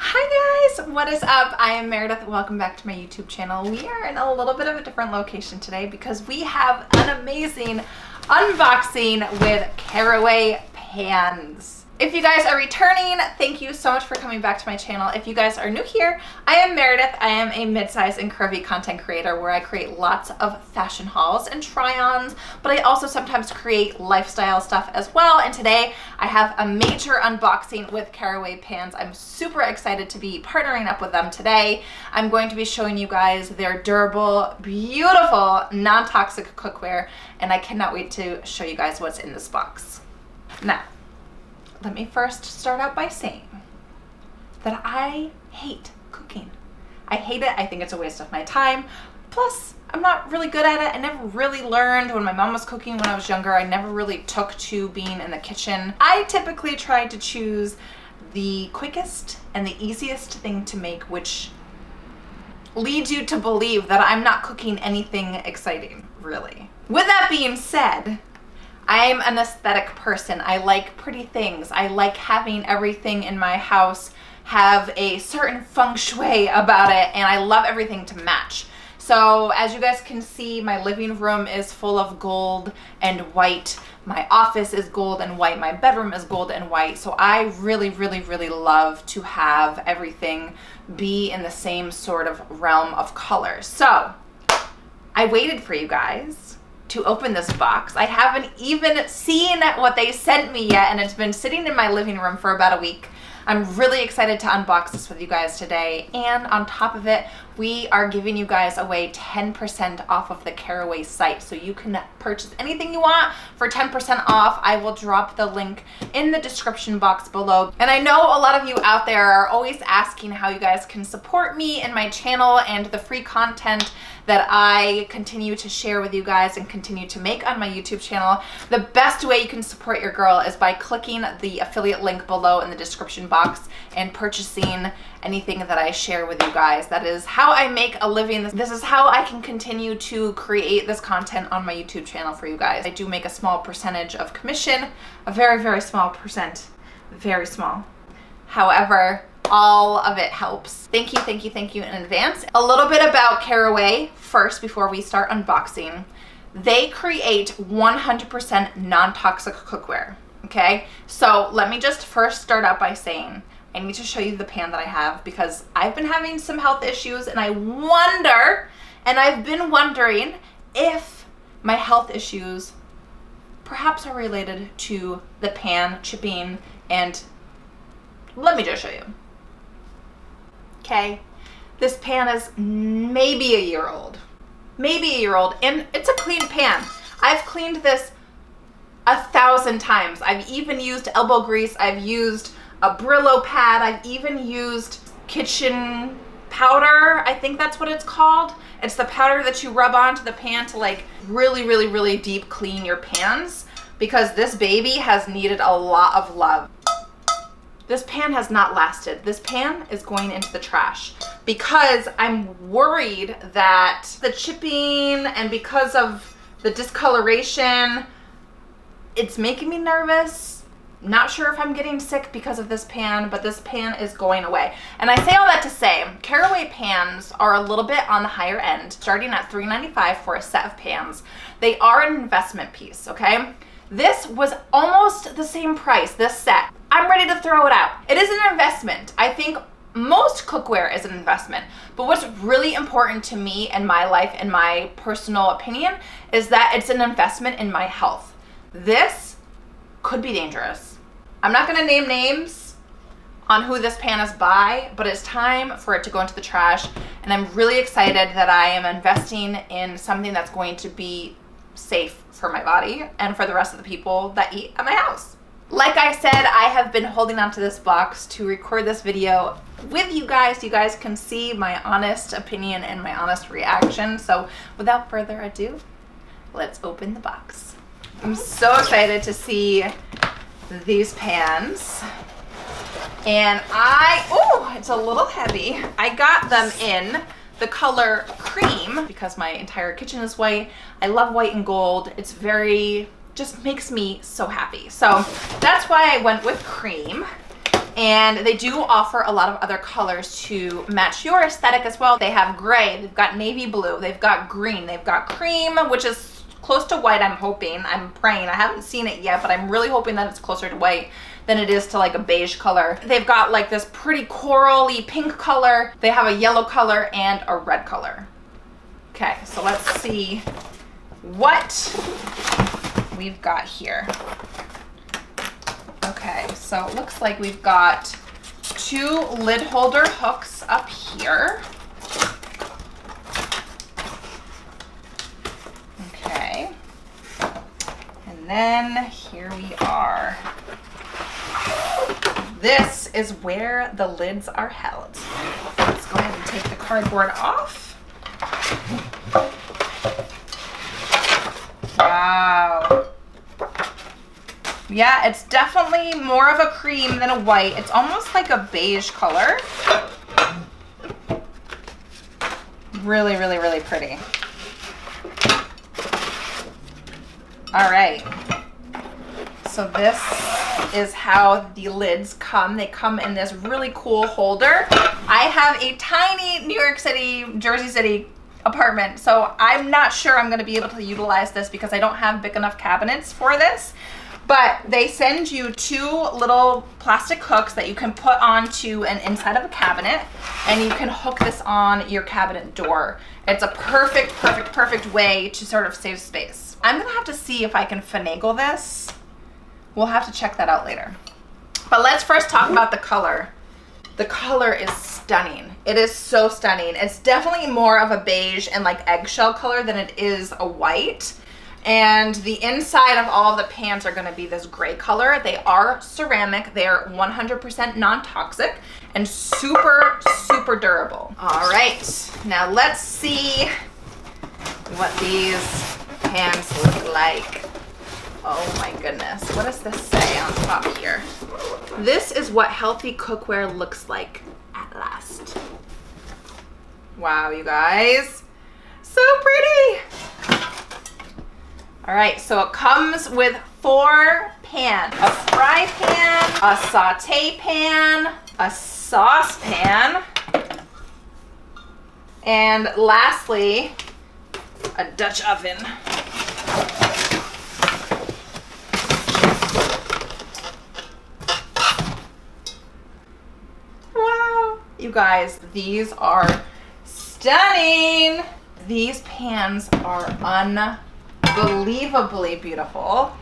Hi guys, what is up? I am Meredith. Welcome back to my YouTube channel. We are in a little bit of a different location today because we have an amazing unboxing with Caraway pans. If you guys are returning, thank you so much for coming back to my channel. If you guys are new here, I am Meredith. I am a mid-size and curvy content creator where I create lots of fashion hauls and try-ons, but I also sometimes create lifestyle stuff as well. And today I have a major unboxing with Caraway pans. I'm super excited to be partnering up with them today. I'm going to be showing you guys their durable, beautiful, non-toxic cookware, and I cannot wait to show you guys what's in this box. Now, let me first start out by saying that I hate cooking. I hate it. I think it's a waste of my time. Plus, I'm not really good at it. I never really learned when my mom was cooking when I was younger. I never really took to being in the kitchen. I typically try to choose the quickest and the easiest thing to make, which leads you to believe that I'm not cooking anything exciting, really. With that being said, I'm an aesthetic person. I like pretty things. I like having everything in my house have a certain feng shui about it, and I love everything to match. So as you guys can see, my living room is full of gold and white. My office is gold and white. My bedroom is gold and white. So I really, really, really love to have everything be in the same sort of realm of color. So I waited for you guys to open this box. I haven't even seen what they sent me yet, and it's been sitting in my living room for about a week. I'm really excited to unbox this with you guys today, and on top of it, we are giving you guys away 10% off of the Caraway site, so you can purchase anything you want for 10% off. I will drop the link in the description box below. And I know a lot of you out there are always asking how you guys can support me and my channel and the free content that I continue to share with you guys and continue to make on my YouTube channel. The best way you can support your girl is by clicking the affiliate link below in the description box and purchasing anything that I share with you guys. That is how I make a living. This is how I can continue to create this content on my YouTube channel for you guys. I do make a small percentage of commission, a very, very small percent, very small. However, all of it helps. Thank you, thank you, thank you in advance. A little bit about Caraway first before we start unboxing. They create 100% non-toxic cookware, okay? So let me just first start out by saying, I need to show you the pan that I have because I've been having some health issues, and I've been wondering if my health issues perhaps are related to the pan chipping, and let me just show you. Okay, this pan is maybe a year old, and it's a clean pan. I've cleaned this 1,000 times. I've even used elbow grease. I've used a Brillo pad. I've even used kitchen powder. I think that's what it's called. It's the powder that you rub onto the pan to like really, really, really deep clean your pans, because this baby has needed a lot of love. This pan has not lasted. This pan is going into the trash because I'm worried that the chipping and because of the discoloration, it's making me nervous. Not sure if I'm getting sick because of this pan, but this pan is going away. And I say all that to say, Caraway pans are a little bit on the higher end, starting at $3.95 for a set of pans. They are an investment piece, okay? This was almost the same price, this set. I'm ready to throw it out. It is an investment. I think most cookware is an investment, but what's really important to me in my life and my personal opinion is that it's an investment in my health. This could be dangerous. I'm not gonna name names on who this pan is by, but it's time for it to go into the trash, and I'm really excited that I am investing in something that's going to be safe for my body and for the rest of the people that eat at my house. Like I said, I have been holding onto this box to record this video with you guys. You guys can see my honest opinion and my honest reaction. So without further ado, let's open the box. I'm so excited to see these pans. And it's a little heavy. I got them in the color cream because my entire kitchen is white. I love white and gold. It's very, just makes me so happy. So that's why I went with cream. And they do offer a lot of other colors to match your aesthetic as well. They have gray, they've got navy blue, they've got green, they've got cream, which is close to white, I'm hoping. I'm praying. I haven't seen it yet, but I'm really hoping that it's closer to white than it is to like a beige color. They've got like this pretty corally pink color. They have a yellow color and a red color. Okay, so let's see what we've got here. Okay, so it looks like we've got 2 lid holder hooks up here. Okay. And then here we are. This is where the lids are held. Let's go ahead and take the cardboard off. Wow. Yeah, it's definitely more of a cream than a white. It's almost like a beige color. Really, really, really pretty. All right. So this is how the lids come. They come in this really cool holder. I have a tiny New York City, Jersey City apartment, so I'm not sure I'm going to be able to utilize this because I don't have big enough cabinets for this. But they send you 2 little plastic hooks that you can put onto an inside of a cabinet, and you can hook this on your cabinet door. It's a perfect, perfect, perfect way to sort of save space. I'm gonna have to see if I can finagle this. We'll have to check that out later. But let's first talk about the color. The color is stunning. It is so stunning. It's definitely more of a beige and like eggshell color than it is a white. And the inside of all of the pans are gonna be this gray color. They are ceramic. They are 100% non-toxic and super, super durable. All right, now let's see what these pans look like. Oh my goodness, what does this say on top here? This is what healthy cookware looks like at last. Wow, you guys, so pretty. All right, so it comes with 4 pans: a fry pan, a sauté pan, a saucepan, and lastly, a Dutch oven. Wow, you guys, these are stunning. These pans are unbelievably beautiful,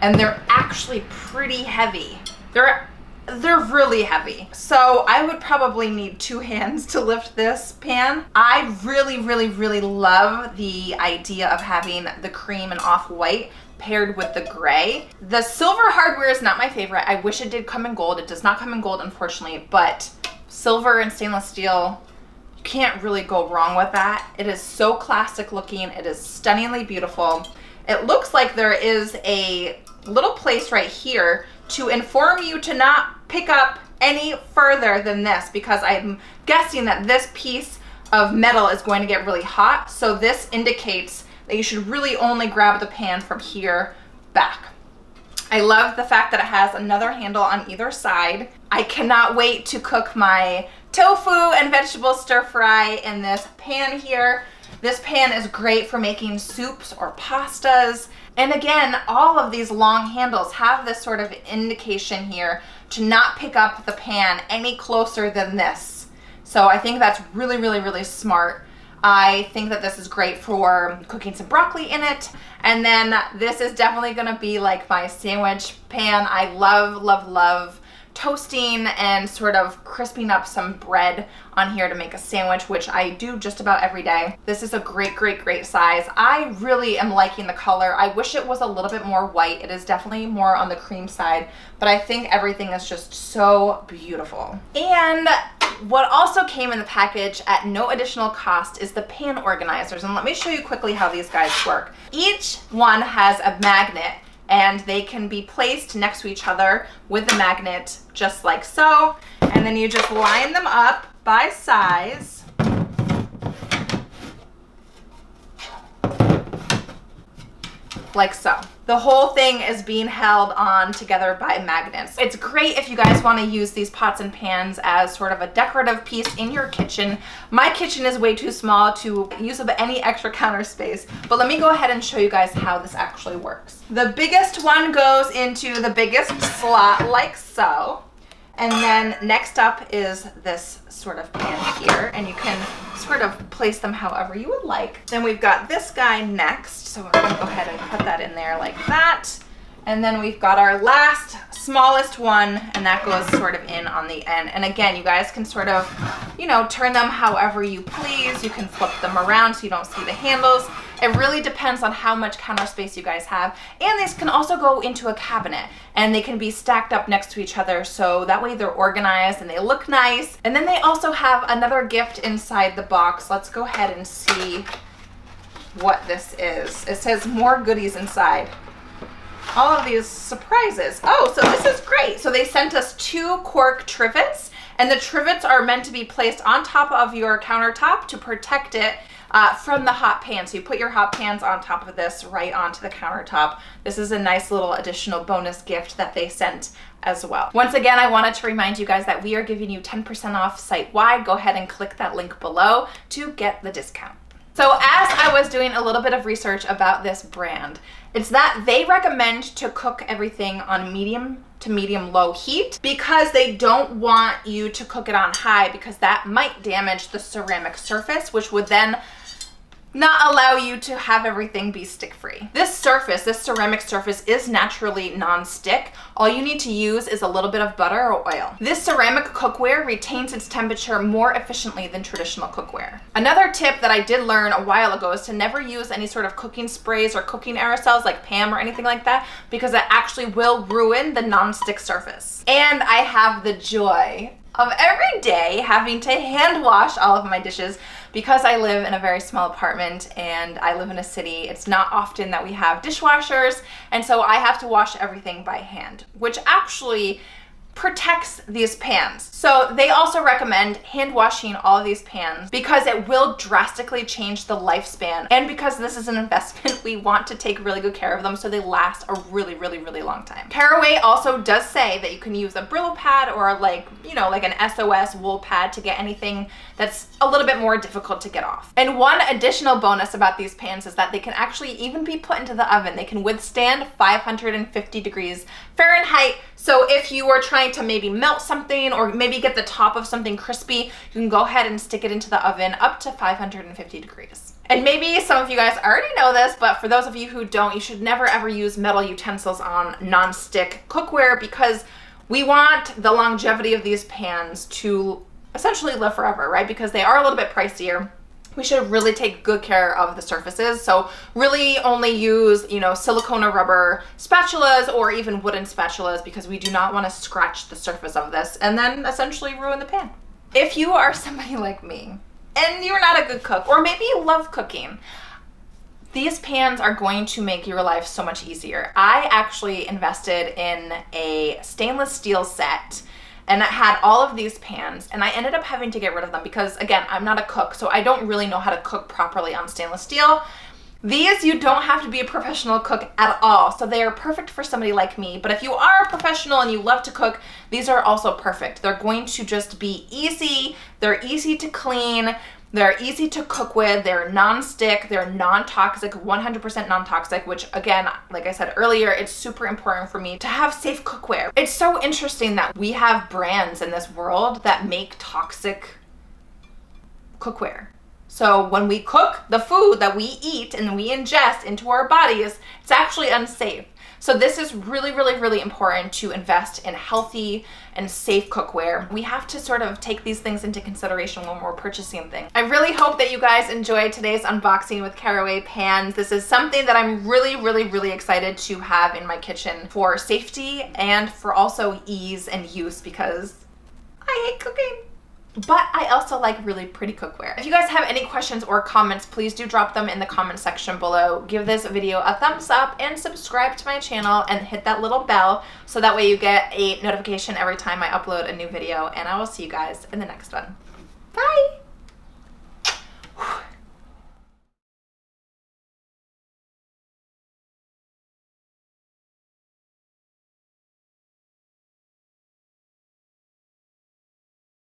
and they're actually pretty heavy. They're really heavy. So I would probably need 2 hands to lift this pan. I really, really, really love the idea of having the cream and off-white paired with the gray. The silver hardware is not my favorite. I wish it did come in gold. It does not come in gold, unfortunately, but silver and stainless steel, you can't really go wrong with that. It is so classic looking. It is stunningly beautiful. It looks like there is a little place right here to inform you to not pick up any further than this, because I'm guessing that this piece of metal is going to get really hot. So this indicates that you should really only grab the pan from here back. I love the fact that it has another handle on either side. I cannot wait to cook my tofu and vegetable stir fry in this pan here. This pan is great for making soups or pastas. And again, all of these long handles have this sort of indication here to not pick up the pan any closer than this. So I think that's really, really, really smart. I think that this is great for cooking some broccoli in it. And then this is definitely gonna be like my sandwich pan. I love, love, love toasting and sort of crisping up some bread on here to make a sandwich, which I do just about every day. This is a great, great, great size. I really am liking the color. I wish it was a little bit more white. It is definitely more on the cream side, but I think everything is just so beautiful. And what also came in the package at no additional cost is the pan organizers. And let me show you quickly how these guys work. Each one has a magnet, and they can be placed next to each other with the magnet just like so. And then you just line them up by size. like so. The whole thing is being held on together by magnets. It's great if you guys want to use these pots and pans as sort of a decorative piece in your kitchen. My kitchen is way too small to use up any extra counter space, but let me go ahead and show you guys how this actually works. The biggest one goes into the biggest slot like so. And then next up is this sort of pan here, and you can sort of place them however you would like. Then we've got this guy next, so I'm gonna go ahead and put that in there like that. And then we've got our last, smallest one, and that goes sort of in on the end. And again, you guys can sort of, you know, turn them however you please. You can flip them around so you don't see the handles. It really depends on how much counter space you guys have. And these can also go into a cabinet, and they can be stacked up next to each other, so that way they're organized and they look nice. And then they also have another gift inside the box. Let's go ahead and see what this is. It says more goodies inside. All of these surprises. Oh, so this is great. So they sent us 2 cork trivets, and the trivets are meant to be placed on top of your countertop to protect it from the hot pan. So you put your hot pans on top of this right onto the countertop. This is a nice little additional bonus gift that they sent as well. Once again, I wanted to remind you guys that we are giving you 10% off site-wide. Go ahead and click that link below to get the discount. So as I was doing a little bit of research about this brand, it's that they recommend to cook everything on medium to medium low heat because they don't want you to cook it on high, because that might damage the ceramic surface, which would then not allow you to have everything be stick-free. This surface, this ceramic surface, is naturally non-stick. All you need to use is a little bit of butter or oil. This ceramic cookware retains its temperature more efficiently than traditional cookware. Another tip that I did learn a while ago is to never use any sort of cooking sprays or cooking aerosols like Pam or anything like that, because it actually will ruin the non-stick surface. And I have the joy of every day having to hand wash all of my dishes because I live in a very small apartment and I live in a city. It's not often that we have dishwashers, and so I have to wash everything by hand, which actually protects these pans. So they also recommend hand washing all of these pans because it will drastically change the lifespan, and because this is an investment, we want to take really good care of them so they last a really, really, really long time. Caraway also does say that you can use a Brillo pad or like an SOS wool pad to get anything that's a little bit more difficult to get off. And one additional bonus about these pans is that they can actually even be put into the oven. They can withstand 550 degrees Fahrenheit. So if you are trying to maybe melt something or maybe get the top of something crispy, you can go ahead and stick it into the oven up to 550 degrees. And maybe some of you guys already know this, but for those of you who don't, you should never ever use metal utensils on non-stick cookware because we want the longevity of these pans to essentially live forever, right? Because they are a little bit pricier. We should really take good care of the surfaces. So really only use, silicone or rubber spatulas or even wooden spatulas, because we do not want to scratch the surface of this and then essentially ruin the pan. If you are somebody like me and you're not a good cook, or maybe you love cooking, these pans are going to make your life so much easier. I actually invested in a stainless steel set, and it had all of these pans, and I ended up having to get rid of them because, again, I'm not a cook, so I don't really know how to cook properly on stainless steel. These, you don't have to be a professional cook at all, so they are perfect for somebody like me. But if you are a professional and you love to cook, these are also perfect. They're going to just be easy, they're easy to clean, they're easy to cook with, they're non-stick, they're non-toxic, 100% non-toxic, which again, like I said earlier, it's super important for me to have safe cookware. It's so interesting that we have brands in this world that make toxic cookware. So when we cook the food that we eat and we ingest into our bodies, it's actually unsafe. So this is really, really, really important to invest in healthy and safe cookware. We have to sort of take these things into consideration when we're purchasing things. I really hope that you guys enjoyed today's unboxing with Caraway pans. This is something that I'm really, really, really excited to have in my kitchen for safety and for also ease and use, because I hate cooking. But I also like really pretty cookware. If you guys have any questions or comments, please do drop them in the comment section below. Give this video a thumbs up and subscribe to my channel and hit that little bell so that way you get a notification every time I upload a new video. And I will see you guys in the next one. Bye!